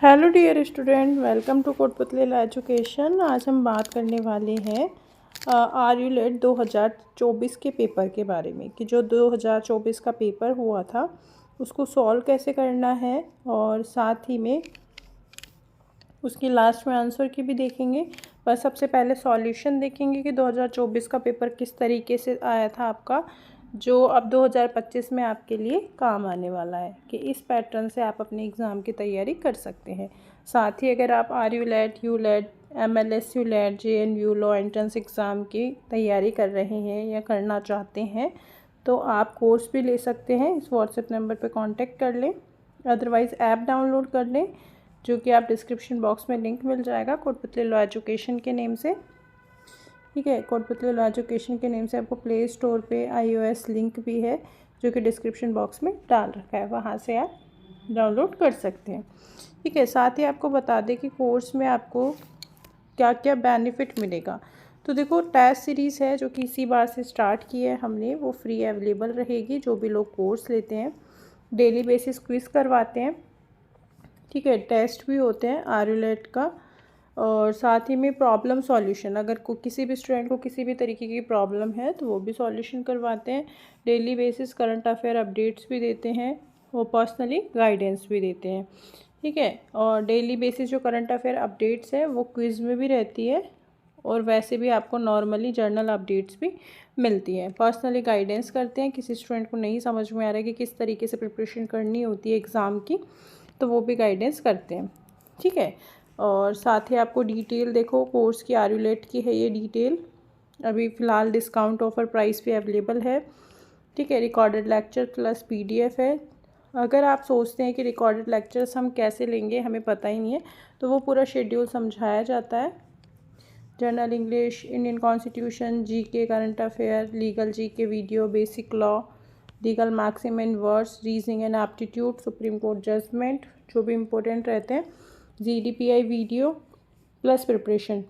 Hello dear student, welcome to Kotputli education. आज हम बात करने वाले हैं आर्यूलेट 2024 के पेपर के बारे में कि जो 2024 का पेपर हुआ था उसको सॉल्व कैसे करना है, और साथ ही में उसकी लास्ट में आंसर की भी देखेंगे। पर सबसे पहले सॉल्यूशन देखेंगे कि 2024 का पेपर किस तरीके से आया था आपका, जो अब 2025 में आपके लिए काम आने वाला है, कि इस पैटर्न से आप अपने एग्ज़ाम की तैयारी कर सकते हैं। साथ ही अगर आप आर्यूलेट, यूलेट, MLS यूलेट, JNU law entrance exam की तैयारी कर रहे हैं या करना चाहते हैं तो आप कोर्स भी ले सकते हैं। इस व्हाट्सएप नंबर पर कांटेक्ट कर लें, अदरवाइज़ ऐप डाउनलोड कर लें, जो कि आप डिस्क्रिप्शन बॉक्स में लिंक मिल जाएगा कोटपुतली लॉ एजुकेशन के नेम से। ठीक है, कोटपुतली लॉ एजुकेशन के नेम से आपको प्ले स्टोर पे iOS लिंक भी है, जो कि डिस्क्रिप्शन बॉक्स में डाल रखा है, वहाँ से आप डाउनलोड कर सकते हैं। ठीक है, साथ ही आपको बता दें कि कोर्स में आपको क्या क्या बेनिफिट मिलेगा। तो देखो, टेस्ट सीरीज़ है जो कि इसी बार से स्टार्ट की है हमने, वो फ्री अवेलेबल रहेगी जो भी लोग कोर्स लेते हैं। डेली बेसिस क्विज़ करवाते हैं, ठीक है, टेस्ट भी होते हैं आर्यूलेट का, और साथ ही में प्रॉब्लम सॉल्यूशन, अगर किसी भी स्टूडेंट को किसी भी तरीके की प्रॉब्लम है तो वो भी सॉल्यूशन करवाते हैं। Daily basis current affair updates भी देते हैं, वो पर्सनली गाइडेंस भी देते हैं। ठीक है, और डेली बेसिस जो करंट अफेयर अपडेट्स है वो क्विज़ में भी रहती है, और वैसे भी आपको नॉर्मली जर्नल अपडेट्स भी मिलती हैं। पर्सनली गाइडेंस करते हैं, किसी स्टूडेंट को नहीं समझ में आ रहा है कि किस तरीके से प्रिपरेशन करनी होती है एग्ज़ाम की, तो वो भी गाइडेंस करते हैं। ठीक है, और साथ ही आपको डिटेल देखो, कोर्स की आर्यूलेट की है ये डिटेल, अभी फ़िलहाल डिस्काउंट ऑफर प्राइस पे अवेलेबल है। ठीक है, रिकॉर्डेड लेक्चर प्लस PDF है। अगर आप सोचते हैं कि रिकॉर्डेड लेक्चर्स हम कैसे लेंगे, हमें पता ही नहीं है, तो वो पूरा शेड्यूल समझाया जाता है। General English, Indian constitution, GK, current affair, legal GK video, basic law, legal maxim and words, reasoning and aptitude, supreme court judgement, जो भी इम्पोर्टेंट रहते हैं, GDPI वीडियो प्लस प्रिपरेशन,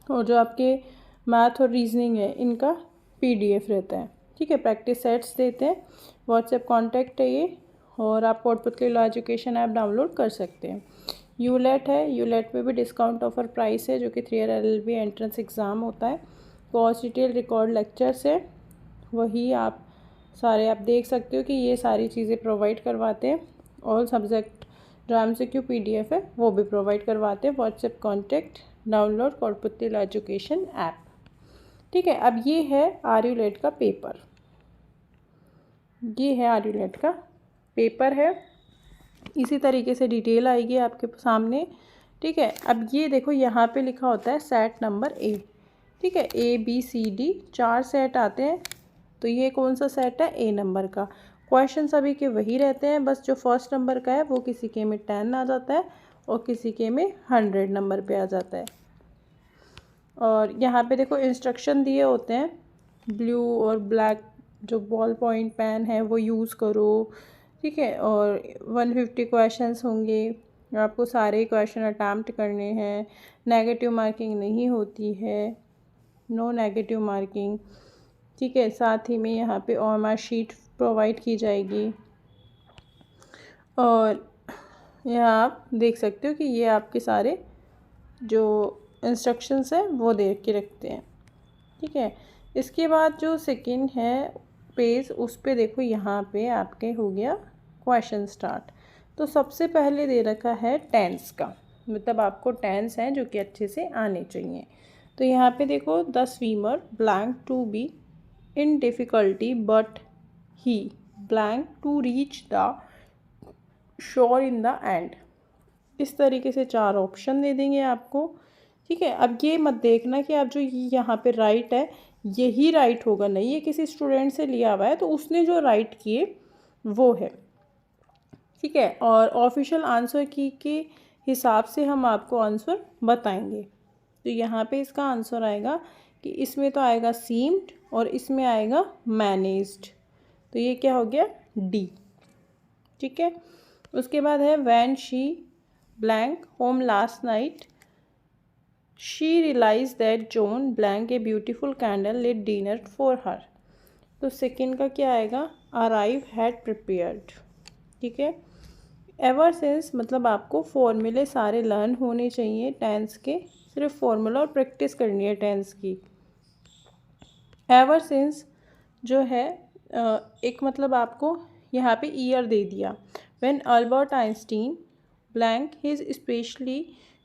और जो आपके मैथ और रीजनिंग है इनका PDF रहता है। ठीक है, प्रैक्टिस सेट्स देते हैं। व्हाट्सएप कॉन्टैक्ट है ये, और आप Kotputli law education app download कर सकते हैं। यूलेट है, यूलेट में भी डिस्काउंट ऑफर प्राइस है, जो कि 3 ईयर LLB एंट्रेंस एग्ज़ाम होता है। कोर्स डिटेल, रिकॉर्ड लेक्चर्स है, वही आप सारे आप देख सकते हो कि ये सारी चीज़ें प्रोवाइड करवाते हैं। ऑल सब्जेक्ट जो MCQ PDF है वो भी प्रोवाइड करवाते हैं। WhatsApp contact, download Kotputli law education app. ठीक है, अब ये है आर्यूलेट का पेपर, ये है आर्यूलेट का पेपर है, इसी तरीके से डिटेल आएगी आपके सामने। ठीक है, अब ये देखो, यहाँ पे लिखा होता है सेट नंबर A। ठीक है, ABCD 4 सेट आते हैं, तो ये कौन सा सेट है? A नंबर का। क्वेश्चन सभी के वही रहते हैं, बस जो फर्स्ट नंबर का है वो किसी के में 10 आ जाता है और किसी के में 100 नंबर पे आ जाता है। और यहाँ पे देखो इंस्ट्रक्शन दिए होते हैं, ब्लू और ब्लैक जो बॉल पॉइंट पेन है वो यूज़ करो। ठीक है, और 150 क्वेश्चंस होंगे, आपको सारे क्वेश्चन अटैम्प्ट करने हैं। नेगेटिव मार्किंग नहीं होती है, नो नेगेटिव मार्किंग। ठीक है, साथ ही में यहाँ पे OMR शीट प्रोवाइड की जाएगी, और यहाँ आप देख सकते हो कि ये आपके सारे जो इंस्ट्रक्शंस हैं वो दे के रखते हैं। ठीक है, इसके बाद जो सेकंड है पेज, उस पे देखो, यहाँ पे आपके हो गया क्वेश्चन स्टार्ट। तो सबसे पहले दे रखा है टेंस का, मतलब आपको टेंस हैं जो कि अच्छे से आने चाहिए। तो यहाँ पे देखो, the swimmer blank to be in difficulty but he blank to reach the shore in the end. इस तरीके से 4 ऑप्शन दे देंगे आपको। ठीक है, अब ये मत देखना कि आप जो यहाँ पे राइट है यही राइट होगा, नहीं, ये किसी स्टूडेंट से लिया हुआ है तो उसने जो राइट किए वो है। ठीक है, और ऑफिशियल आंसर की के हिसाब से हम आपको आंसर बताएंगे। तो यहाँ पे इसका आंसर आएगा कि इसमें तो आएगा सीम्ड और इसमें आएगा मैनेज्ड, तो ये क्या हो गया? D। ठीक है, उसके बाद है when she blank home last night she realise that John blank a beautiful candle lit dinner for her. तो सेकेंड का क्या आएगा? Arrive had prepared. ठीक है, एवर सिंस मतलब आपको फॉर्मूले सारे लर्न होने चाहिए टेंस के, सिर्फ फॉर्मूला और प्रैक्टिस करनी है टेंस की। एवर सिंस जो है एक मतलब आपको यहाँ पे ईयर दे दिया। When Albert Einstein blank his specially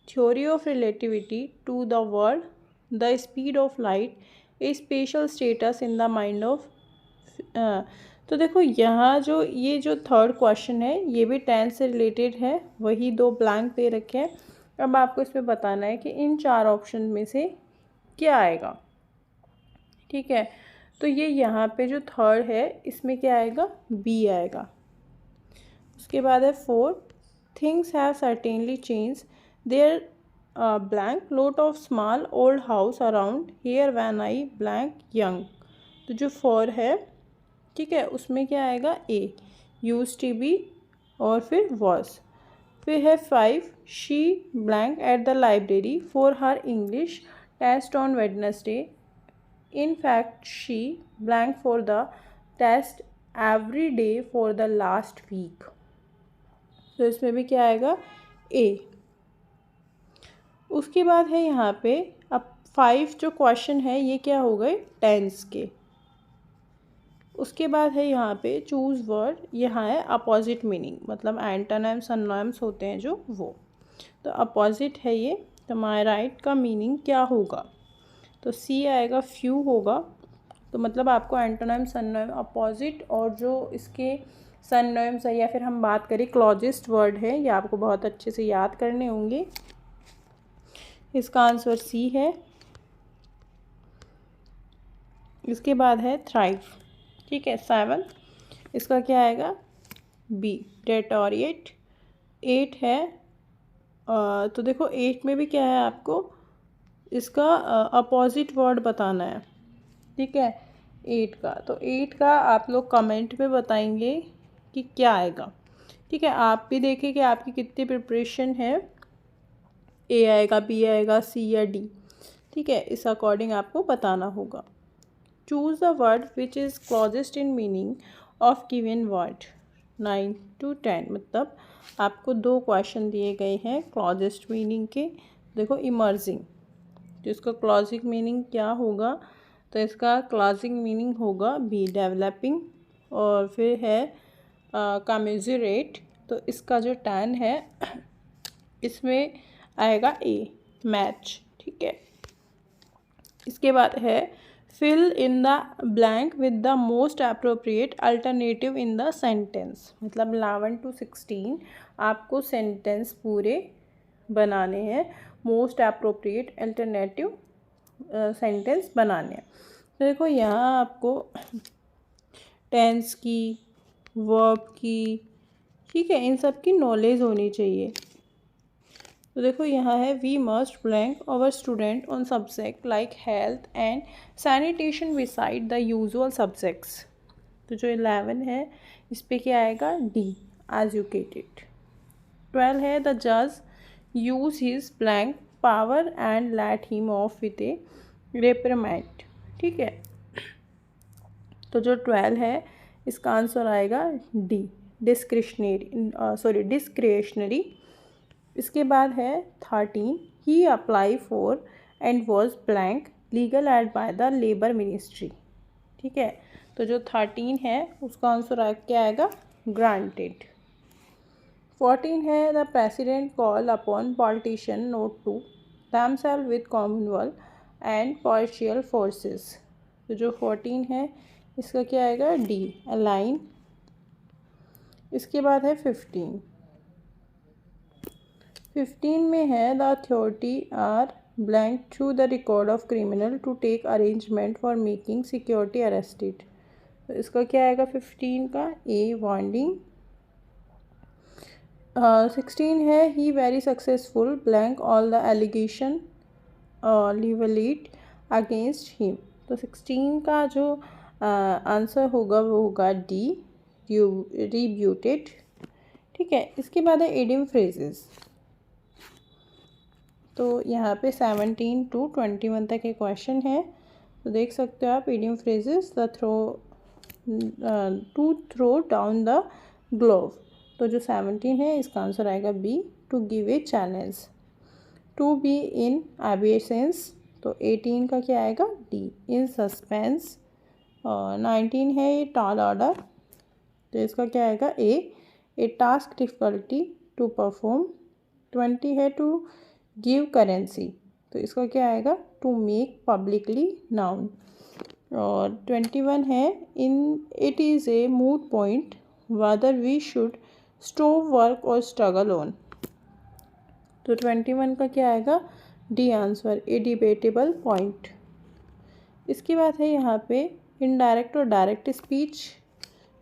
theory of relativity to the world the speed of light a special status in the mind of. तो देखो यहाँ जो ये जो थर्ड क्वेश्चन है ये भी टेंस से रिलेटेड है, वही दो ब्लैंक दे रखे हैं। अब आपको इसमें बताना है कि इन चार ऑप्शन में से क्या आएगा। ठीक है, तो ये यहाँ पे जो थर्ड है इसमें क्या आएगा, बी आएगा। उसके बाद है 4 things have certainly change their blank lot of small old house around here when I blank young. तो जो 4 है, ठीक है, उसमें क्या आएगा, ए यूज टी बी और फिर वॉज। फिर है 5 she blank at the library for her English test on Wednesday. In fact, she blank for the test every day for the last week. तो इसमें भी क्या आएगा, ए। उसके बाद है यहाँ पे अब 5 जो क्वेश्चन है ये क्या हो गए, टेंस के। उसके बाद है यहाँ पे चूज़ वर्ड, यहाँ है अपोजिट मीनिंग, मतलब एंटोनिम्स सिनोनिम्स होते हैं जो वो। तो अपोजिट है ये, तो माय राइट का मीनिंग क्या होगा, तो सी आएगा, फ्यू होगा। तो मतलब आपको एंटोनिम सिनोनिम अपोजिट और जो इसके सिनोनिम्स है या फिर हम बात करें क्लॉजिस्ट वर्ड है, ये आपको बहुत अच्छे से याद करने होंगे। इसका आंसर सी है। इसके बाद है थ्राइव, ठीक है, 7 इसका क्या आएगा, बी डेटोरिएट। 8 है तो देखो 8 में भी क्या है, आपको इसका अपोजिट वर्ड बताना है। ठीक है, 8 का, तो 8 का आप लोग कमेंट में बताएंगे कि क्या आएगा। ठीक है, आप भी देखें कि आपकी कितनी प्रिपरेशन है, ए आएगा, बी आएगा, सी या डी। ठीक है, इस अकॉर्डिंग आपको बताना होगा। Choose the word which is closest in meaning of given word. 9 to 10 मतलब आपको 2 क्वेश्चन दिए गए हैं क्लोजेस्ट मीनिंग के। देखो इमर्जिंग, तो इसका क्लॉजिंग मीनिंग क्या होगा, तो इसका क्लॉजिंग मीनिंग होगा बी डेवलपिंग। और फिर है कम्यूजरेट, तो इसका जो 10 है इसमें आएगा ए मैच। ठीक है, इसके बाद है fill in the blank with the most appropriate alternative in the sentence. मतलब 11 to 16 आपको सेंटेंस पूरे बनाने हैं, मोस्ट अप्रोप्रिएट अल्टरनेटिव सेंटेंस बनाने हैं। तो देखो यहाँ आपको टेंस की, वर्ब की, ठीक है, इन सब की नॉलेज होनी चाहिए। तो देखो यहाँ है we must blank our student on subject like health and sanitation beside the usual subjects. तो जो 11 है इस पर क्या आएगा, डी एजुकेटेड। 12 है द जज use his blank power and let him off with a reprimand. ठीक है, तो जो 12 है इसका आंसर आएगा डी डिस्क्रिशनरी। इसके बाद है 13 he apply for and was blank legal aid by the labour ministry. ठीक है, तो जो 13 है उसका आंसर क्या आएगा, ग्रांटेड। 14 है the president call upon politician note to themselves with commonwealth and partial forces. तो जो 14 है इसका क्या आएगा, डी अलाइन। इसके बाद है 15 में है the authority are blank through the record of criminal to take arrangement for making security arrested. तो इसका क्या आएगा 15 का, ए वार्निंग। 16 है he very successful blank all the allegation levelled against him. तो 16 का जो आंसर होगा वो होगा डी रिब्यूटेड। ठीक है, इसके बाद है एडियम फ्रेजेस। तो यहाँ पे 17 to 21 तक के क्वेश्चन है, तो देख सकते हो आप idiom phrases. The to throw down the glove, तो जो 17 है इसका आंसर आएगा B, to give a challenge. To be in abeyance, तो 18 का क्या आएगा डी, इन सस्पेंस। 19 है ये टॉल ऑर्डर, तो इसका क्या आएगा ए टास्क डिफ़िकल्टी टू परफॉर्म। 20 है टू गिव करेंसी, तो इसका क्या आएगा टू मेक पब्लिकली नाउन। और 21 है in it is a moot point whether we should stop work और स्ट्रगल ऑन, तो 21 का क्या आएगा D answer, a debatable point. इसके बाद है यहाँ पे इनडायरेक्ट और डायरेक्ट स्पीच,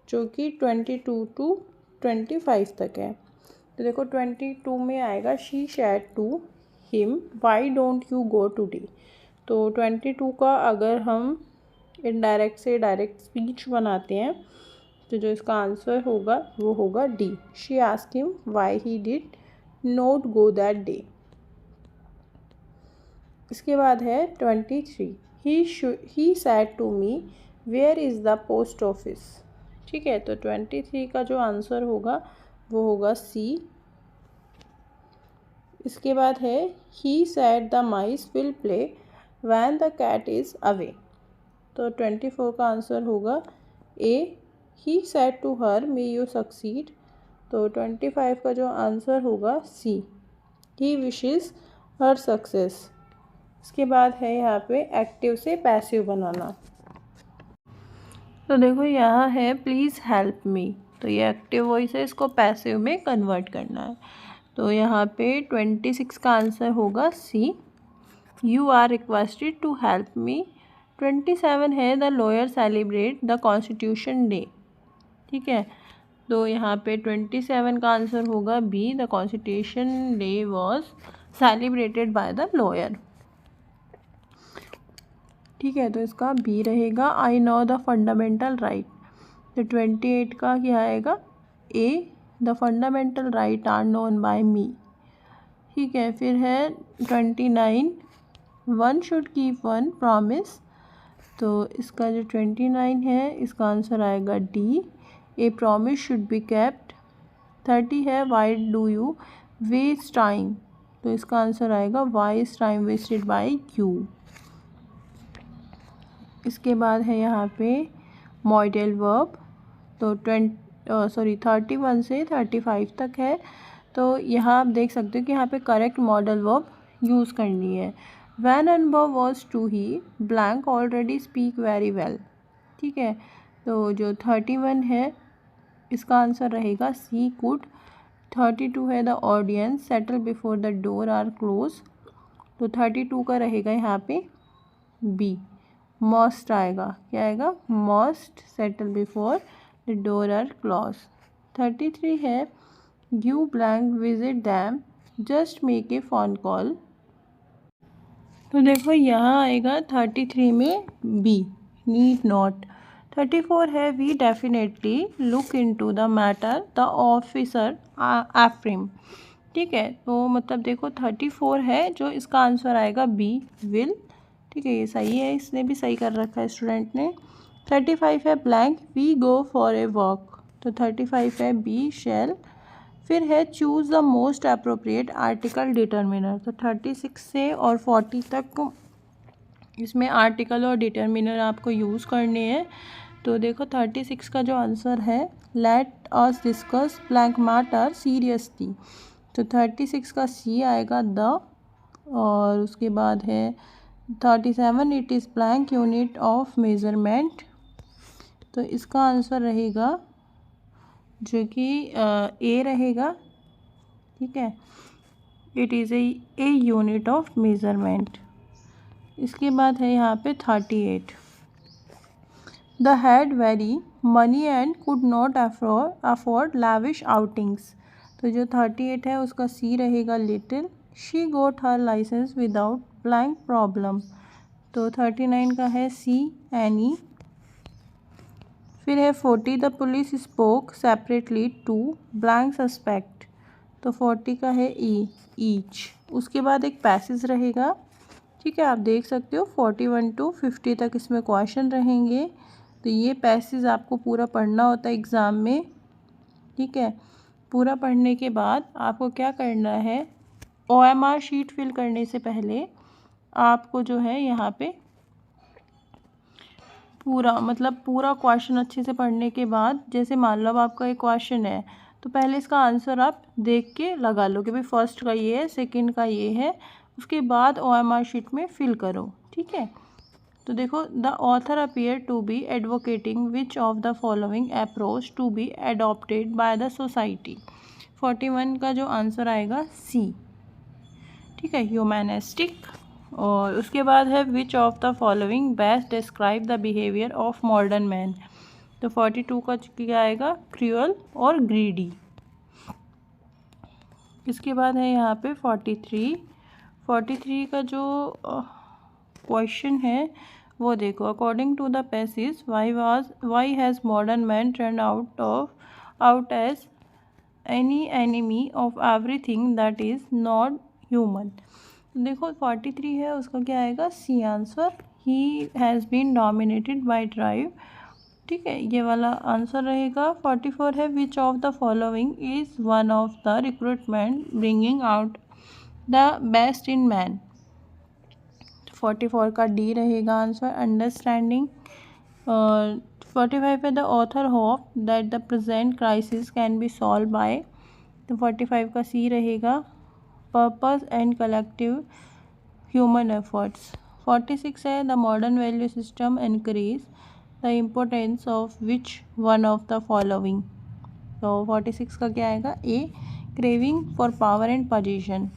जो कि 22 टू 25 तक है। तो देखो 22 में आएगा she said to him why don't you go today, तो 22 का अगर हम इनडायरेक्ट से डायरेक्ट स्पीच बनाते हैं तो जो इसका आंसर होगा वो होगा D, she asked him why he did not go that day. इसके बाद है 23, he said to me where is the post office. ठीक है, तो 23 का जो आंसर होगा वो होगा सी। इसके बाद है he said the mice will play when the cat is away, तो 24 का आंसर होगा A, he said to her may you succeed, तो 25 का जो आंसर होगा सी, ही विशेस हर सक्सेस। इसके बाद है यहाँ पे एक्टिव से पैसिव बनाना, तो देखो यहाँ है प्लीज़ हेल्प मी, तो ये एक्टिव वॉइस है, इसको पैसिव में कन्वर्ट करना है। तो यहाँ पे 26 का आंसर होगा C, you are requested to help me. 27 है the lawyer celebrate the constitution day. ठीक है, तो यहाँ पे 27 का आंसर होगा B, the constitution day was celebrated by the lawyer. ठीक है, तो इसका बी रहेगा, I know the fundamental right. तो 28 का क्या आएगा A, the fundamental right are known by me. ठीक है, फिर है 29, one should keep one promise, तो इसका जो 29 है इसका आंसर आएगा D, a promise should be kept. 30 है why do you waste time, तो इसका आंसर आएगा why is time wasted by you. इसके बाद है यहाँ पे मॉडल वर्ब, तो 31 से 35 तक है। तो यहाँ आप देख सकते हो कि यहाँ पे करेक्ट मॉडल वर्ब यूज़ करनी है। When Anubhav was to he blank already speak very well. ठीक है, तो जो 31 है इसका आंसर रहेगा सी, कुड। 32 है the audience settle before the door are close, तो 32 का रहेगा यहाँ पे बी, मॉस्ट आएगा, क्या आएगा must settle before the door are close. 33 है you blank visit them just make a phone call, तो देखो यहाँ आएगा 33 में बी, नीड नॉट। 34 है we definitely look into the matter the officer affirm. ठीक है, तो मतलब देखो 34 है, जो इसका आंसर आएगा बी, विल। ठीक है, ये सही है, इसने भी सही कर रखा है स्टूडेंट ने। 35 है blank we go for a walk, तो 35 है बी, शैल। फिर है choose the most appropriate article determiner, तो 36 से और 40 तक इसमें आर्टिकल और डिटर्मिनर आपको यूज़ करने हैं। तो देखो 36 का जो आंसर है let us discuss blank matter seriously, तो 36 का सी आएगा द। और उसके बाद है 37 it is blank unit of measurement, तो इसका आंसर रहेगा जो कि ए रहेगा। ठीक है, it is a unit of measurement. इसके बाद है यहाँ पे 38, the had very money and could not afford lavish outings, तो जो 38 है उसका सी रहेगा little. She got her license without blank problem, तो 39 का है सी, एनी। फिर है 40 the police spoke separately to blank suspect, तो 40 का है ई, ईच। उसके बाद एक पैसेज रहेगा। ठीक है, आप देख सकते हो 41 टू 50 तक इसमें क्वेश्चन रहेंगे, तो ये पैसेज आपको पूरा पढ़ना होता है एग्ज़ाम में। ठीक है, पूरा पढ़ने के बाद आपको क्या करना है, OMR शीट फिल करने से पहले आपको जो है यहाँ पे पूरा क्वेश्चन अच्छे से पढ़ने के बाद, जैसे मान लो अब आपका एक क्वेश्चन है तो पहले इसका आंसर आप देख के लगा लो कि भाई फर्स्ट का ये है, सेकंड का ये है, उसके बाद OMR शीट में फिल करो। ठीक है, तो देखो, the author appear to be advocating which of the following approach to be adopted by the society. 41 का जो आंसर आएगा सी। ठीक है, ह्यूमैनिस्टिक। और उसके बाद है which of the following best describe the behaviour of modern man. तो 42 का क्या आएगा, क्रूअल और ग्रीडी। इसके बाद है यहाँ पे 43 का जो क्वेश्चन है वो देखो, according to the passage why has modern man turn out as any enemy of everything that is not human. देखो 43 है, उसका क्या आएगा, C answer. He has been dominated by tribe. ठीक है, ये वाला आंसर रहेगा। 44 है which of the following is one of the recruitment bringing out the best in man. 44 का डी रहेगा आंसर, अंडरस्टैंडिंग। और 45 है the author hope that the present crisis can be solve by. तो 45 का सी रहेगा, purpose and collective human efforts. 46 है the modern value system increase the importance of which one of the following. तो 46 का क्या आएगा, A, craving for power and position.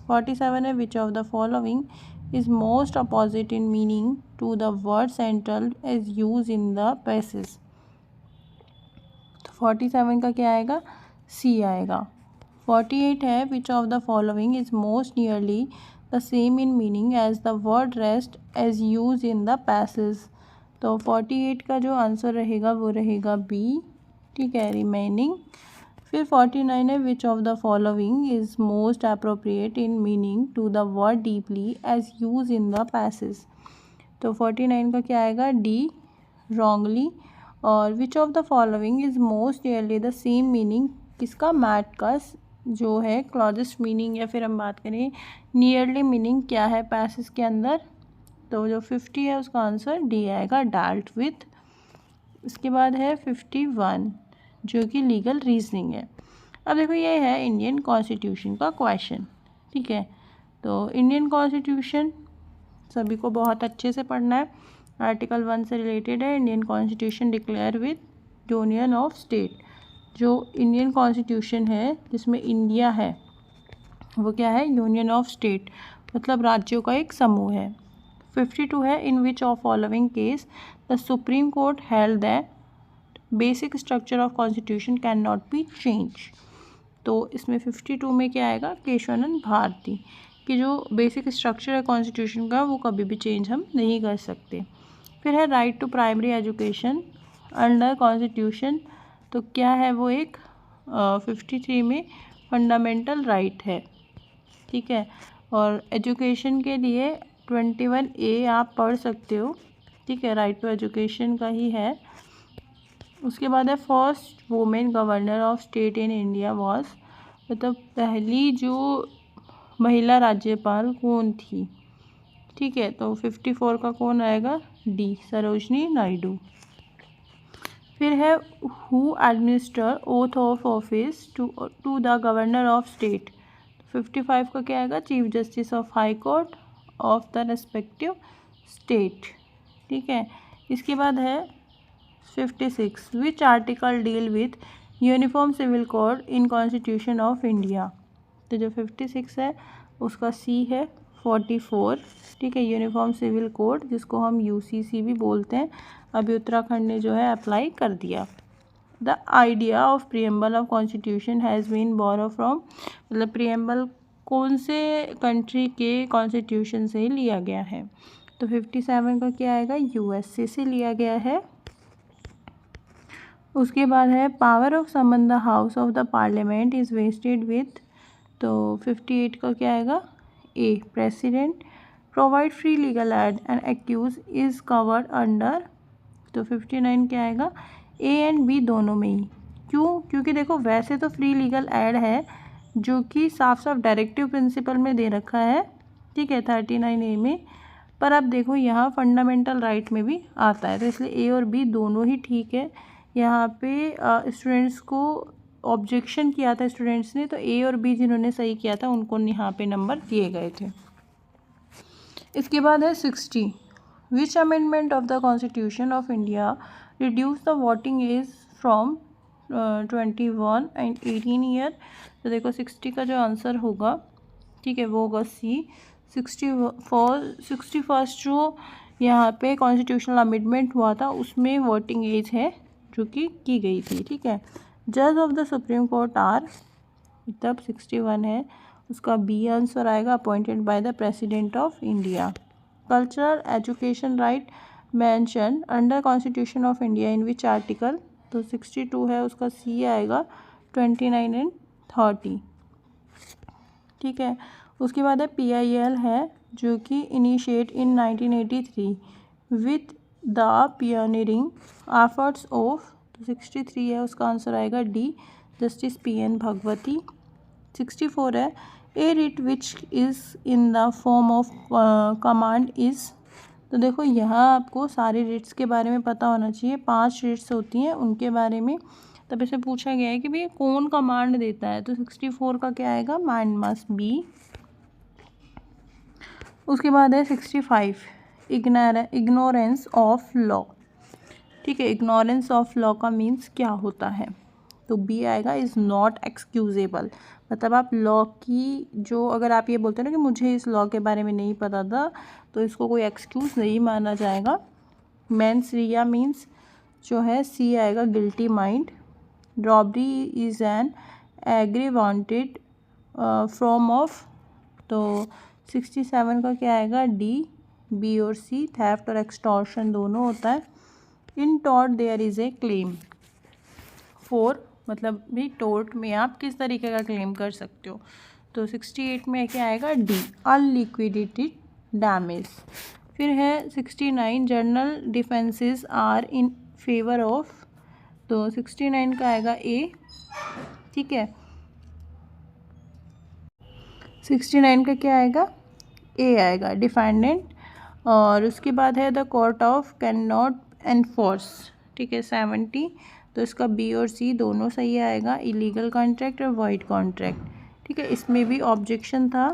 47 है which of the following is most opposite in meaning to the word central as used in the passage। तो 47 का क्या आएगा, सी आएगा। 48 है which of the following is most nearly the same in meaning as the word rest as use in the passage. तो 48 का जो answer रहेगा वो रहेगा बी। ठीक है, रिमेनिंग। फिर 49 है which of the following is most appropriate in meaning to the word deeply as use in the passage. तो 49 का क्या आएगा, डी, रॉन्गली। और which of the following is most nearly the same meaning, किसका, mat का जो है क्लॉजेस्ट meaning, या फिर हम बात करें नियरली मीनिंग क्या है पैसेज के अंदर। तो जो 50 है उसका आंसर डी आएगा, डेल्ट विथ। इसके बाद है 51 जो कि लीगल रीजनिंग है। अब देखो, ये है इंडियन कॉन्स्टिट्यूशन का क्वेश्चन। ठीक है, तो इंडियन कॉन्स्टिट्यूशन सभी को बहुत अच्छे से पढ़ना है। आर्टिकल 1 से रिलेटेड है। Indian constitution declare with union of state. जो इंडियन कॉन्स्टिट्यूशन है जिसमें इंडिया है वो क्या है, यूनियन ऑफ स्टेट, मतलब राज्यों का एक समूह है। 52 है in which of following case the supreme court held that basic structure of constitution can not be change. तो इसमें 52 में क्या आएगा, केशवानंद भारती, कि जो बेसिक स्ट्रक्चर है कॉन्स्टिट्यूशन का वो कभी भी चेंज हम नहीं कर सकते। फिर है right to primary education under constitution. तो क्या है वो, एक 53 में फंडामेंटल राइट है। ठीक है, और एजुकेशन के लिए 21A आप पढ़ सकते हो। ठीक है, राइट टू एजुकेशन का ही है। उसके बाद है first women governor of state in India was, मतलब पहली जो महिला राज्यपाल कौन थी। ठीक है, तो 54 का कौन आएगा, डी, सरोजनी नायडू। फिर है who administer oath of office to the governor of state. 55 का क्या आएगा, chief justice of high court of the respective state. ठीक है, इसके बाद है 56 which article deal with uniform civil code in constitution of India. तो जो 56 है उसका सी है, 44। ठीक है, यूनिफॉर्म सिविल कोड जिसको हम UCC भी बोलते हैं, अभी उत्तराखंड ने जो है अप्लाई कर दिया। The idea of preamble of constitution has been borrow from, मतलब प्रीएम्बल कौन से कंट्री के कॉन्स्टिट्यूशन से लिया गया है। तो 57 का क्या आएगा, USA से लिया गया है। उसके बाद है power of summon the house of the parliament is vested with. तो 58 का क्या आएगा, A, president. Provide free legal aid and accuse is covered under. तो 59 क्या आएगा, ए एंड बी दोनों में ही। क्यों? क्योंकि देखो वैसे तो फ्री लीगल एड है जो कि साफ साफ डायरेक्टिव प्रिंसिपल में दे रखा है, ठीक है, 39A में, पर अब देखो यहाँ फंडामेंटल राइट में भी आता है, तो इसलिए ए और बी दोनों ही ठीक है। यहाँ पे स्टूडेंट्स को ऑब्जेक्शन किया था स्टूडेंट्स ने, तो ए और बी जिन्होंने सही किया था उनको यहाँ पे नंबर दिए गए थे। इसके बाद है 60, which amendment of the constitution of India reduce the voting age from 21 and 18 year. तो देखो 60 का जो आंसर होगा, ठीक है, वो होगा सी। 61 जो यहाँ पे कॉन्स्टिट्यूशनल अमेंडमेंट हुआ था उसमें वोटिंग एज है जो कि की गई थी, ठीक है। जज of the supreme court are, तब 61 है, उसका बी आंसर आएगा, appointed by the president of India. Cultural education right mention under constitution of India in which article, तो 62 है, उसका सी आएगा, 29 एंड 30, ठीक है। उसके बाद है PIL है जो कि initiate in 1983 with the pioneering efforts of, तो 63 है, उसका आंसर आएगा डी, जस्टिस PN भगवती। 64 है a writ which is in the form of command is, तो देखो यहाँ आपको सारे रिट्स के बारे में पता होना चाहिए, 5 रिट्स होती हैं उनके बारे में, तब इसे पूछा गया है कि भैया कौन कमांड देता है, तो 64 का क्या आएगा, माइंड मस्ट बी। उसके बाद है 65, इग्नोरेंस ऑफ लॉ, ठीक है, इग्नोरेंस ऑफ लॉ का मीन्स क्या होता है, तो बी आएगा, इज़ नॉट एक्सक्यूजेबल। मतलब आप लॉ की जो, अगर आप ये बोलते हैं ना कि मुझे इस लॉ के बारे में नहीं पता था, तो इसको कोई एक्सक्यूज़ नहीं माना जाएगा। मेंस रिया मीन्स जो है सी आएगा, guilty mind. Robbery is an aggravated form of, तो 67 का क्या आएगा, डी, बी और सी। थेफ्ट और एक्सटॉर्शन दोनों होता है। In tort there is a claim for, मतलब भी टोर्ट में आप किस तरीके का क्लेम कर सकते हो, तो 68 में क्या आएगा, डी, अनलिक्विडेटेड डैमेज। फिर है 69, general defences are in favour of, तो 69 का आएगा ए, ठीक है, 69 का क्या आएगा, ए आएगा, डिफेंडेंट। और उसके बाद है the court of can not enforce, ठीक है, 70, तो इसका बी और सी दोनों सही आएगा, इलीगल कॉन्ट्रैक्ट और वाइड कॉन्ट्रैक्ट, ठीक है। इसमें भी ऑब्जेक्शन था,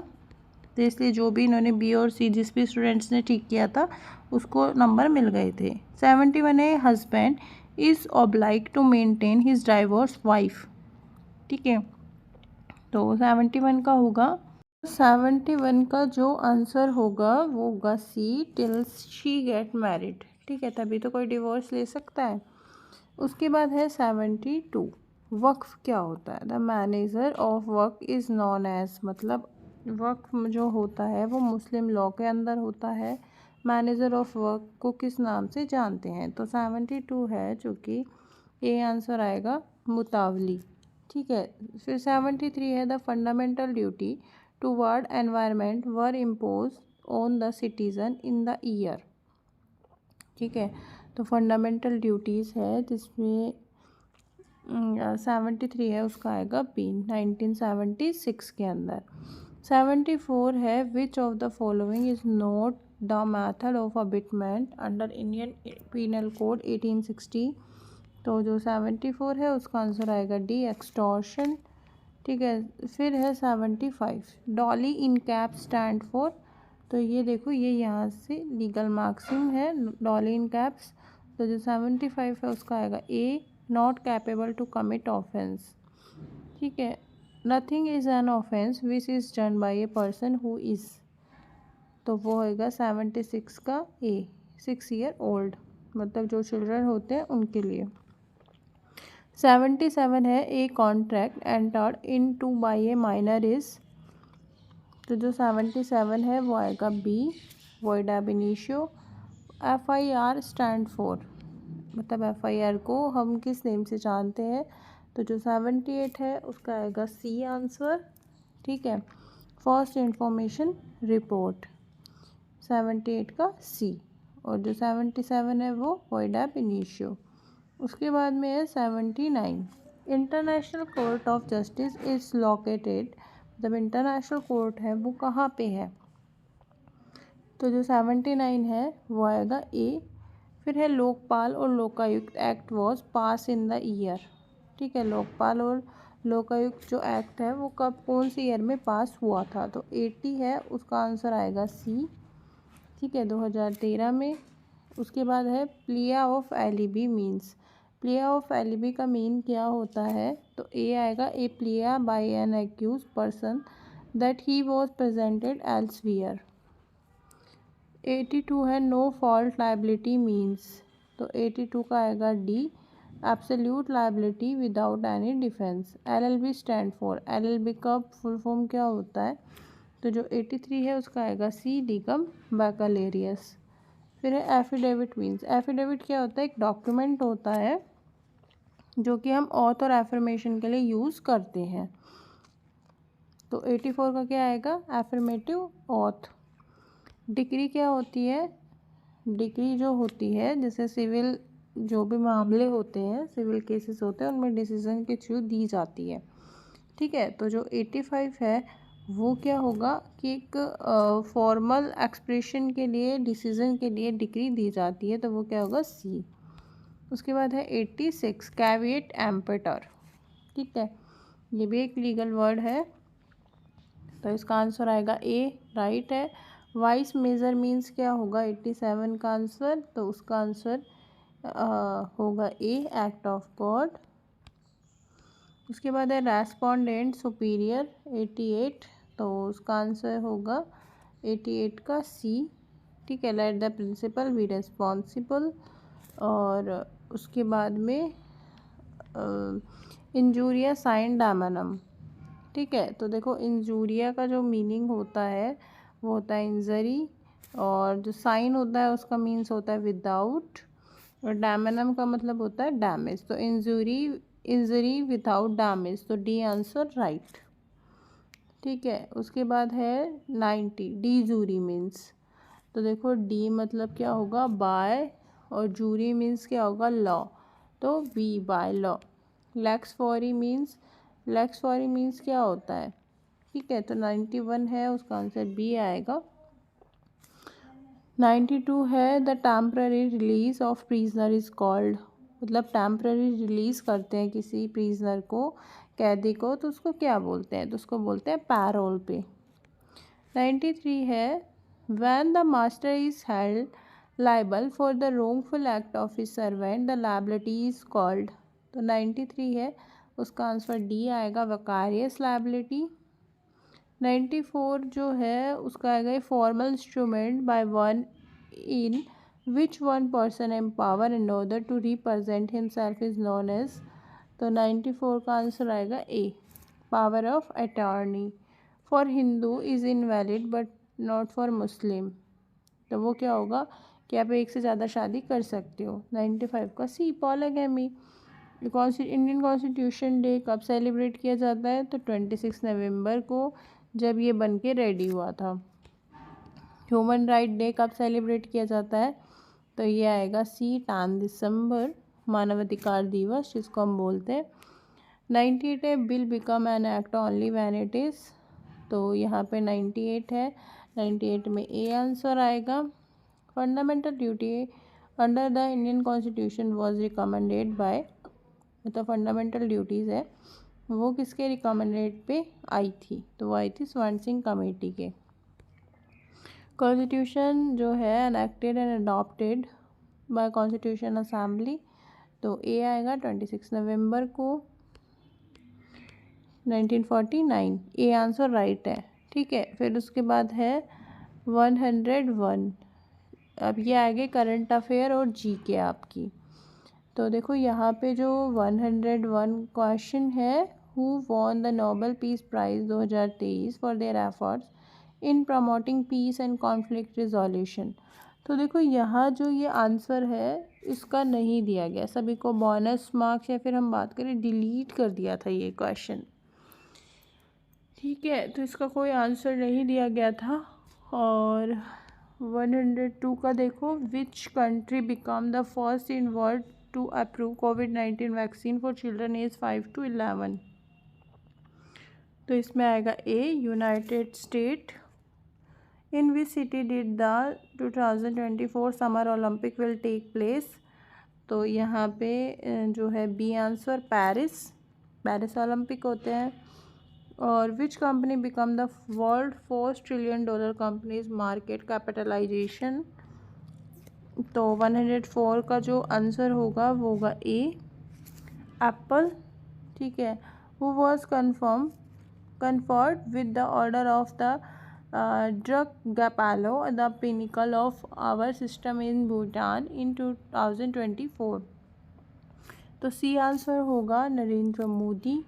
तो इसलिए जो भी इन्होंने बी और सी जिस भी स्टूडेंट्स ने ठीक किया था उसको नंबर मिल गए थे। 71 है husband is oblige to maintain his divorce wife, ठीक है, तो 71 का होगा, 71 का जो आंसर होगा वो होगा सी, टिल शी गेट मैरिड, ठीक है, तभी तो कोई डिवोर्स ले सकता है। उसके बाद है 72, वक्फ क्या होता है, the manager of waqf is known as, मतलब वक्फ जो होता है वो मुस्लिम लॉ के अंदर होता है, मैनेजर ऑफ वक्फ को किस नाम से जानते हैं, तो 72 है जो कि ए आंसर आएगा, मुतावली, ठीक है। फिर 73 है the fundamental duty toward environment were impose on the citizen in the year, ठीक है, तो फंडामेंटल ड्यूटीज़ है जिसमें 73 है, उसका आएगा बी, 1976 के अंदर। 74 है which of the following is not the method of abetment under Indian penal code 1860, तो जो 74 है उसका आंसर आएगा डी, एक्सटॉर्शन, ठीक है। फिर है 75, डॉली इन कैप स्टैंड फॉर, तो ये देखो ये यहाँ से लीगल मार्क्सिंग है, डॉली इन कैप्स, तो जो 75 है उसका आएगा A, not capable to commit offence, ठीक है। Nothing is an offence which is done by a person who is, तो वो होएगा 76 का ए, 6 ईयर ओल्ड, मतलब जो चिल्ड्रन होते हैं उनके लिए। 77 है a contract entered into by a minor is, तो जो 77 है वो आएगा B, void ab initio. FIR stand for, मतलब FIR को हम किस नेम से जानते हैं, तो जो 78 है उसका आएगा सी आंसर, ठीक है, फर्स्ट इंफॉर्मेशन रिपोर्ट, 78 का सी, और जो 77 है वो वॉइड एब इनिशियो। उसके बाद में है 79, international court of justice is located, जब इंटरनेशनल कोर्ट है वो कहाँ पे है, तो जो 79 है वो आएगा ए। फिर है लोकपाल और Lokayukta act was pass in the year. ठीक है, लोकपाल और लोकायुक्त जो एक्ट है वो कब कौन से ईयर में पास हुआ था, तो 80 है, उसका आंसर आएगा सी। ठीक है, 2013 में। उसके बाद है plea of alibi means. Plea of alibi का मीन क्या होता है, तो ए आएगा, A plea by an accuse person that he was presented elsewhere. 82 है नो फॉल्ट लाइबिलिटी मीन्स, तो 82 का आएगा D, absolute liability without any defence. LLB stand for, LLB का फुल फॉर्म क्या होता है, तो जो 83 है उसका आएगा सी, डिकम बैकलेरियस। फिर है एफिडेविट मीन्स। एफिडेविट क्या होता है, एक डॉक्यूमेंट होता है जो कि हम ऑथ और एफर्मेशन के लिए यूज़ करते हैं। तो 84 का क्या आएगा, एफर्मेटिव ऑथ। डिक्री क्या होती है, डिक्री जो होती है जैसे सिविल जो भी मामले होते हैं, सिविल केसेस होते हैं, उनमें डिसीजन के थ्रू दी जाती है। ठीक है, तो जो 85 है वो क्या होगा कि एक फॉर्मल एक्सप्रेशन के लिए, डिसीजन के लिए डिक्री दी जाती है, तो वो क्या होगा, सी। उसके बाद है 86 कैविएट एम्पेटर। ठीक है, ये भी एक लीगल वर्ड है, तो इसका आंसर आएगा ए, राइट है। वाइस मेजर मीन्स क्या होगा 87 का आंसर, तो उसका आंसर होगा ए, एक्ट ऑफ गॉड। उसके बाद है रेस्पोंडेंट सुपीरियर 88, तो उसका आंसर होगा 88 का सी। ठीक है, let the principal be responsible. और उसके बाद में इंजूरिया साइन डामनम। ठीक है, तो देखो इंजूरिया का जो मीनिंग होता है वो होता है इंजरी, और जो साइन होता है उसका मीन्स होता है विदाउट, और डैमेनम का मतलब होता है डैमेज। तो इंजरी विदाउट डैमेज, तो डी आंसर राइट। ठीक है, उसके बाद है 90 डी जूरी मीन्स। तो देखो डी मतलब क्या होगा, बाय, और जूरी मीन्स क्या होगा, लॉ, तो B by law. Lex fori means, lex fori means क्या होता है। ठीक है, तो 91 है, उसका आंसर बी आएगा। 92 है the temporary release of prisoner is called, मतलब टेम्पररी रिलीज़ करते हैं किसी प्रिजनर को, कैदी को, तो उसको क्या बोलते हैं, तो उसको बोलते हैं पैरोल पे। 93 है when the master is held liable for the wrongful act of his servant the liability is called, तो 93 है, उसका आंसर डी आएगा, वकारियस लायबिलिटी। 94 जो है उसका आएगा formal instrument by one in which one person empower in order to represent himself is known as, तो 94 का आंसर आएगा A, power of attorney. For Hindu is invalid but not for Muslim, तो वो क्या होगा कि आप एक से ज़्यादा शादी कर सकते हो। 95 का सी, पॉलीगैमी। इंडियन कॉन्स्टिट्यूशन डे कब सेलिब्रेट किया जाता है, तो 26 नवंबर को, जब ये बन के रेडी हुआ था। ह्यूमन राइट डे कब सेलिब्रेट किया जाता है, तो ये आएगा सी, 10 दिसंबर, मानवाधिकार दिवस जिसको हम बोलते हैं। 98 है bill become an act only when it is, तो यहाँ पे 98 है, 98 में ए आंसर आएगा। Fundamental duty under the Indian constitution was recommended by, मतलब फंडामेंटल ड्यूटीज़ है वो किसके रिकमेंडेड पे आई थी, तो वो आई थी स्वर्ण सिंह कमेटी के। कॉन्स्टिट्यूशन जो है enacted and adopted by constitution assembly, तो ए आएगा 26 नवंबर को 1949, ए आंसर राइट है। ठीक है, फिर उसके बाद है 101, अब ये आगे करंट अफेयर और जीके आपकी। तो देखो यहाँ पे जो 101 क्वेश्चन है, who won the Nobel peace prize 2023 for their efforts in promoting peace and conflict resolution, तो देखो यहाँ जो ये आंसर है इसका नहीं दिया गया, सभी को बोनस मार्क्स या फिर हम बात करें डिलीट कर दिया था ये क्वेश्चन। ठीक है, तो इसका कोई आंसर नहीं दिया गया था। और 102 का देखो, which country become the first in world to approve COVID-19 vaccine for children age 5 to 11। तो इसमें आएगा A, United State. In which city did the 2024 summer Olympic will take place. तो यहाँ पे जो है बी आंसर पेरिस ओलंपिक होते हैं। और which company become the world $4 trillion companies market capitalization. तो 104 का जो आंसर होगा वो होगा ए, एप्पल। ठीक है। Who was conferred with the order of the Druk गैपालो the pinnacle of our system in Bhutan in 2024। तो सी आंसर होगा नरेंद्र मोदी।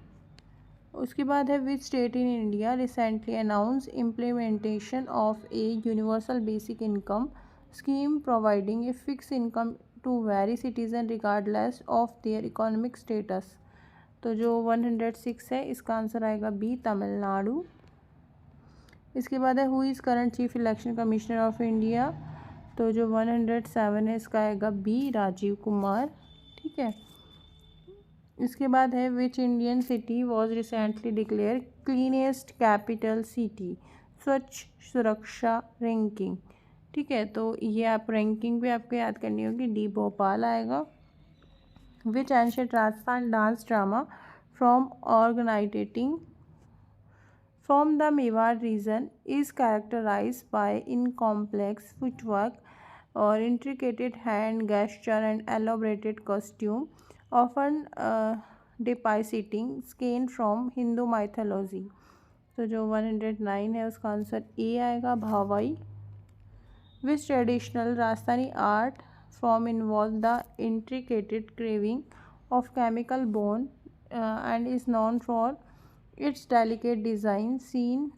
उसके बाद है which state in India recently announce implementation of a universal basic income scheme providing a fix income to every citizen regardless of their economic status. तो जो 106 है इसका answer आएगा बी, तमिलनाडु। इसके बाद है who is current chief election commissioner of India. तो जो 107 है इसका आएगा बी, राजीव कुमार। ठीक है। इसके बाद है which Indian city was recently declare cleanest capital city स्वच्छ सुरक्षा रैंकिंग। ठीक है। तो ये आप रैंकिंग भी आपको याद करनी होगी, डी भोपाल आएगा। Which ancient Rajasthan dance drama from originating from the Mewar region is characterized by in complex footwork और intricated hand gesture and elaborated costume often depicting scene from Hindu mythology। तो जो 109 है उसका आंसर ए आएगा, Bhavai. Which traditional Rajasthani art form involve the intricated carving of chemical bone and is known for its delicate design seen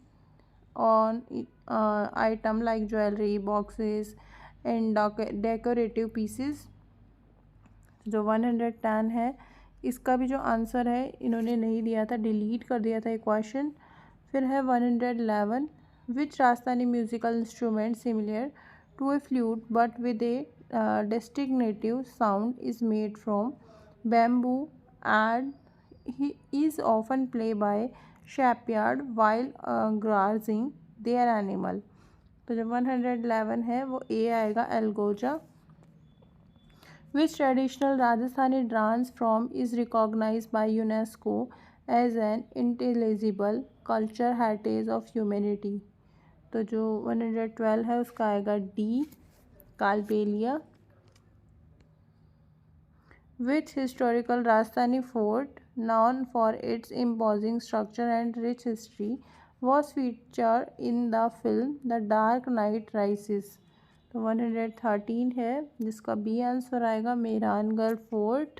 on item like jewelry, boxes and decorative pieces। जो 110 है इसका भी जो आंसर है इन्होंने नहीं दिया था, डिलीट कर दिया था एक क्वेश्चन। फिर है 111 which Rajasthani musical instrument similar to a flute but with a distinctive sound is made from bamboo and he is often play by shepherd while grazing their animal. तो जो 111 है वो ए आएगा, एल्गोजा। Which traditional Rajasthani dance form is recognized by UNESCO as an intelligible culture heritage of humanity। तो जो 112 है उसका आएगा D, Kalbelia. Which historical Rajasthani fort known for its imposing structure and rich history was featured in the film The Dark Knight Rises। तो 113 है जिसका B answer आएगा, Mehrangarh fort.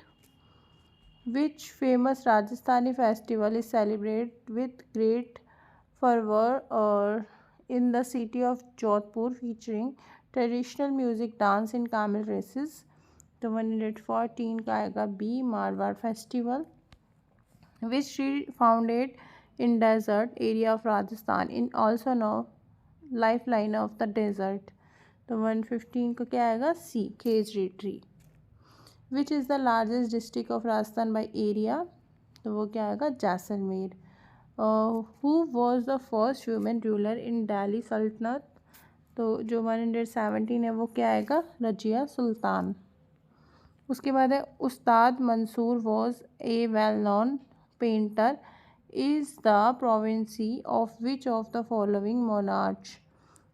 Which famous Rajasthani festival is celebrate with great fervour और in the city of Jodhpur featuring traditional music dance in camel races. तो 114 का आएगा B, Marwar festival. Which tree founded in desert area of Rajasthan in also known life line of the desert. तो 115 का क्या आएगा, C, khejri tree. Which is the largest district of Rajasthan by area. तो वो क्या आएगा, Jaisalmer. Who was the first human ruler in Delhi सल्तनत। तो जो 117 है वो क्या आएगा, रजिया सुल्तान। उसके बाद है Ustad Mansur was a well known painter is the province of which of the following monarch.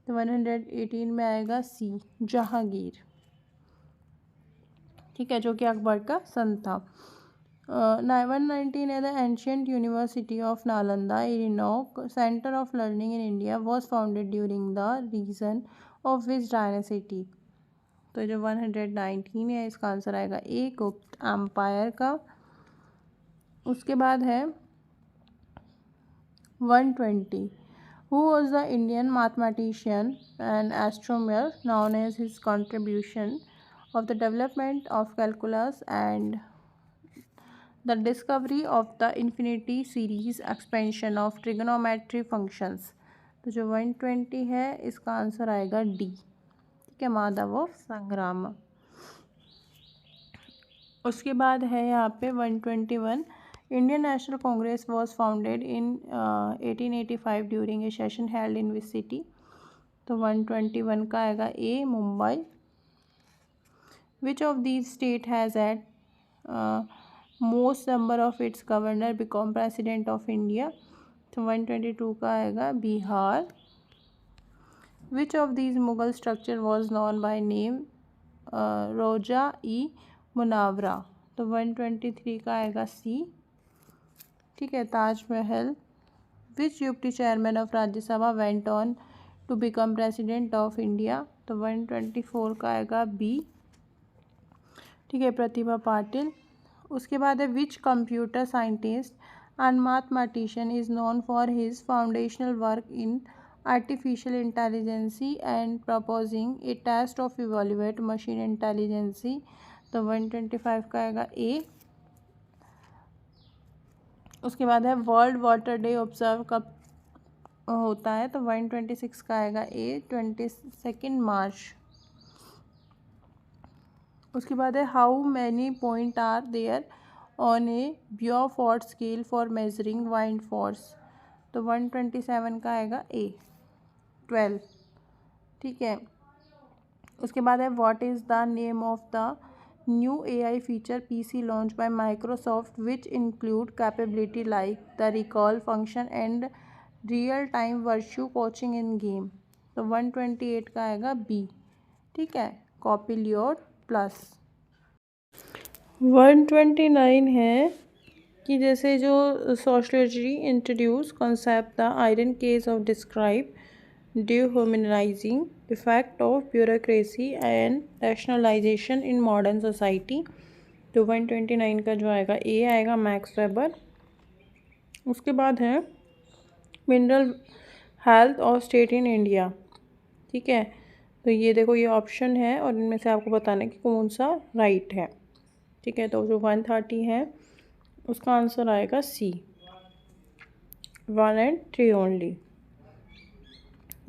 तो 118 में आएगा सी, जहांगीर। ठीक है, जो कि अकबर का सन था। 119 है the ancient university of Nalanda renowned centre of learning in India was founded during the region of which dynasty. तो जो 119 है इसका आंसर आएगा ए, गुप्त एम्पायर का। उसके बाद है 120 who was the Indian mathematician and astronomer known as his contribution of the development of calculus and the discovery of the infinity series expansion of trigonometry functions। तो जो 120 है इसका आंसर आएगा डी। ठीक है, माधव संग्राम। उसके बाद है यहाँ पे 121, Indian National Congress was founded in 1885 during a session held in which city. तो 121 का आएगा A, Mumbai. Which of these state has at most number of its governor become president of India. तो 122 का आएगा Bihar. Which of these Mughal structure was known by name Rauza e मुनावरा। तो 123 का आएगा C, ठीक है, Taj Mahal. Which deputy chairman of Rajya Sabha went on to become president of India. तो 124 का आएगा बी, ठीक है, प्रतिभा पाटिल। उसके बाद है which computer scientist and mathematician is known for his foundational work in artificial intelligence and proposing a test of evaluate machine intelligence. तो 125 का आएगा ए। उसके बाद है वर्ल्ड वाटर डे ऑब्जर्व कब होता है। तो 126 का आएगा ए, 22 मार्च। उसके बाद है how many point are there on a Beaufort scale for measuring wind force. तो 127 का आएगा ए, 12, ठीक है। उसके बाद है what is the name of the new AI feature PC launched by Microsoft which include capability like the recall function and real time virtual coaching in game। तो 128 का आएगा बी, ठीक है, कॉपीलियोट प्लस। 129 है कि जैसे जो sociology introduce concept the iron case of describe dehumanizing effect of bureaucracy and rationalization in modern society। तो 129 का जो आएगा ए आएगा, मैक्स वेबर। उसके बाद है मिनरल हेल्थ और स्टेट इन इंडिया, ठीक है। तो ये देखो, ये ऑप्शन है और इनमें से आपको बताना है कि कौन सा राइट है, ठीक है। तो जो 130 है उसका आंसर आएगा सी, 1 and 3 only.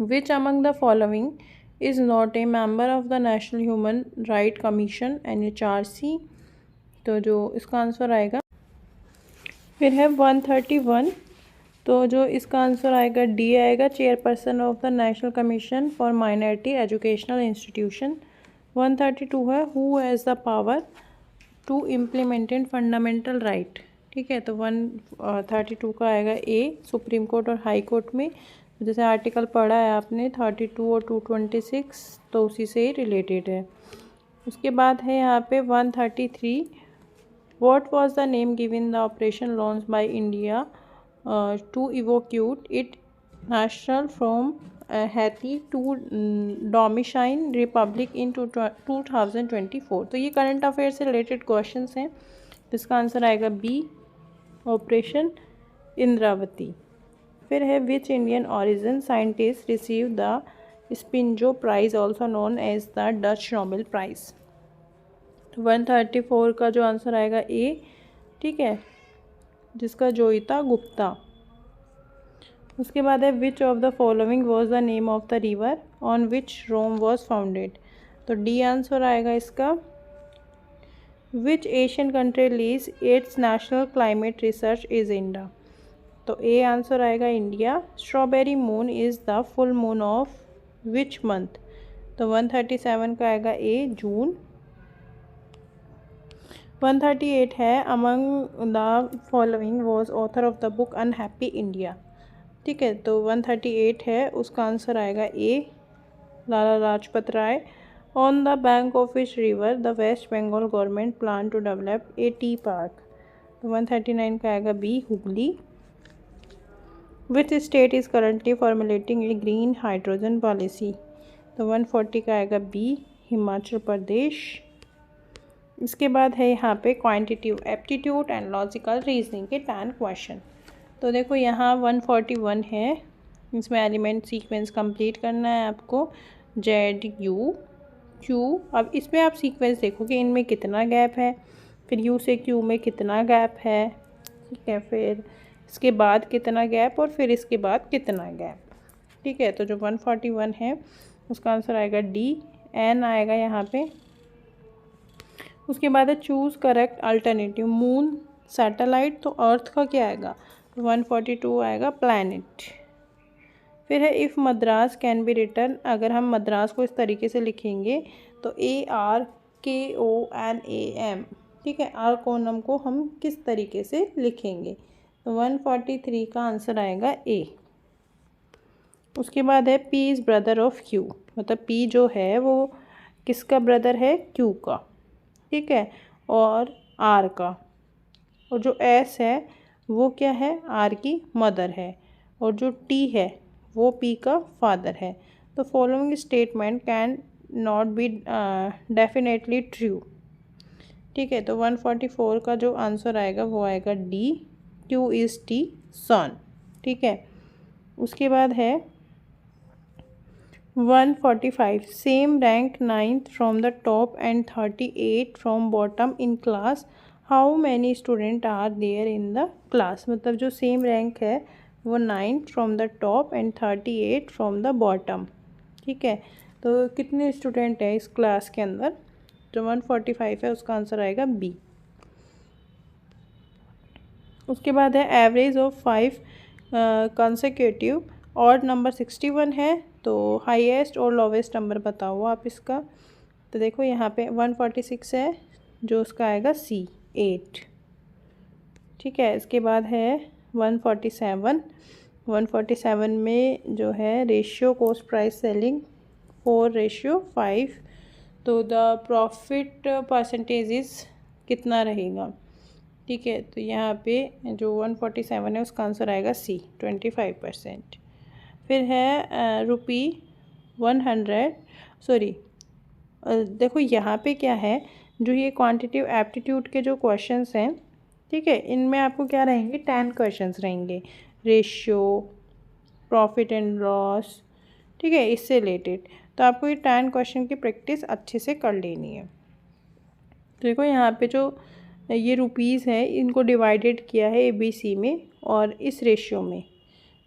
Which among the following is not a member of the National Human Rights Commission NHRC। तो जो इसका आंसर आएगा, फिर है 131, तो जो इसका आंसर आएगा डी आएगा, chairperson of the national commission for minority educational institution. 132 है who has the power to implement fundamental right, ठीक है। तो 132 का आएगा ए, सुप्रीम कोर्ट और हाई कोर्ट में जैसे आर्टिकल पढ़ा है आपने 32 और 226, तो उसी से ही रिलेटेड है। उसके बाद है यहाँ पे 133, what was the name given the operation launch by India to evacuate it national from Haiti to Dominican Republic in 2024। तो ये करंट अफेयर से रिलेटेड क्वेश्चंस हैं, जिसका आंसर आएगा बी, ऑपरेशन इंद्रावती। फिर है which Indian origin scientist receive the Spinoza prize also known as the Dutch Nobel prize. तो 134 का जो आंसर आएगा ए, ठीक है, जिसका जोइता गुप्ता। उसके बाद है which of the following was the name of the river on which Rome was founded. तो डी आंसर आएगा इसका। Which Asian country leads its national climate research agenda. तो ए आंसर आएगा India. Strawberry moon is the full moon of which month. तो 137 का आएगा A, June. 138 है among the following was author of the book unhappy India, ठीक है। तो 138 है, उसका आंसर आएगा A, Lala Lajpat Rai. On the bank of which river the West Bengal government plan to develop a tea park. तो 139 का आएगा B, Hooghly. Which state is currently formulating a green hydrogen policy. तो 140 का आएगा बी, हिमाचल प्रदेश। इसके बाद है यहाँ पे quantitative aptitude and logical reasoning के 10 क्वेश्चन। तो देखो यहाँ 141 है, इसमें एलिमेंट सीक्वेंस कंप्लीट करना है आपको, जेड यू क्यू। अब इसमें आप सीक्वेंस देखो कि इनमें कितना गैप है, फिर यू से क्यू में कितना गैप है, ठीक है, फिर इसके बाद कितना गैप और फिर इसके बाद कितना गैप, ठीक है। तो जो 141 है उसका आंसर आएगा डी, एन आएगा यहाँ पे। उसके बाद है choose correct alternative. Moon, satellite, तो अर्थ का क्या आएगा? 142 आएगा प्लैनेट। फिर है if Madras can be return, अगर हम मद्रास को इस तरीके से लिखेंगे तो ARKONAM, ठीक है। आरकोनम को हम किस तरीके से लिखेंगे? तो 143 का आंसर आएगा ए। उसके बाद है P is brother of Q, मतलब P जो है वो किसका ब्रदर है? Q का, ठीक है, और R का। और जो S है वो क्या है? R की मदर है। और जो T है वो P का फादर है। तो following statement can not be definitely true, ठीक है। तो 144 का जो आंसर आएगा वो आएगा D, Q is T son, ठीक है। उसके बाद है 145 same rank 9th from the top and 38 from bottom in class, how many student are there in the class. मतलब जो सेम रैंक है वो 9th from the top and 38 from the bottom, ठीक है। तो कितने स्टूडेंट हैं इस क्लास के अंदर? जो 145 है उसका आंसर आएगा बी। उसके बाद है average of 5 consecutive odd number 61 है, तो हाईएस्ट और लोवेस्ट नंबर बताओ आप इसका। तो देखो यहाँ पे 146 है, जो उसका आएगा सी 8, ठीक है। इसके बाद है 147 में जो है रेशियो कॉस्ट प्राइस सेलिंग 4:5, तो द प्रॉफिट परसेंटेज इज़ कितना रहेगा? ठीक है, तो यहाँ पे जो 147 है उसका आंसर आएगा सी 25%। फिर है रुपी 100, सॉरी देखो यहाँ पे क्या है, जो ये क्वांटिटिव एप्टीट्यूड के जो क्वेश्चंस हैं, ठीक है, इनमें आपको क्या रहेंगे? 10 क्वेश्चंस रहेंगे, रेशियो, प्रॉफिट एंड लॉस, ठीक है, इससे रिलेटेड। तो आपको ये 10 क्वेश्चन की प्रैक्टिस अच्छे से कर लेनी है। तो देखो यहाँ पे जो ये रुपीज़ है इनको डिवाइडेड किया है ABC में और इस रेशियो में,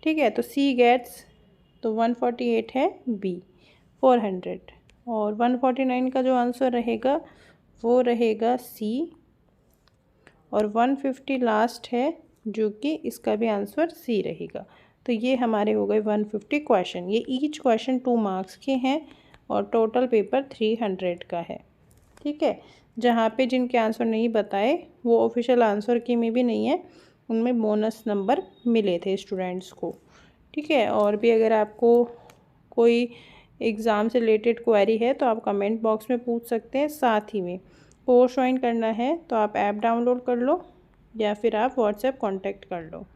ठीक है। तो C गेट्स, तो 148 है B 400, और 149 का जो आंसर रहेगा वो रहेगा C, और 150 लास्ट है जो कि इसका भी आंसर C रहेगा। तो ये हमारे हो गए 150 क्वेश्चन। ये ईच क्वेश्चन 2 मार्क्स के हैं और टोटल पेपर 300 का है, ठीक है। जहाँ पे जिनके आंसर नहीं बताए वो ऑफिशियल आंसर की में भी नहीं है, उनमें बोनस नंबर मिले थे स्टूडेंट्स को, ठीक है। और भी अगर आपको कोई एग्ज़ाम से रिलेटेड क्वेरी है तो आप कमेंट बॉक्स में पूछ सकते हैं। साथ ही में कोर्स ज्वाइन करना है तो आप ऐप डाउनलोड कर लो या फिर आप व्हाट्सएप कांटेक्ट कर लो।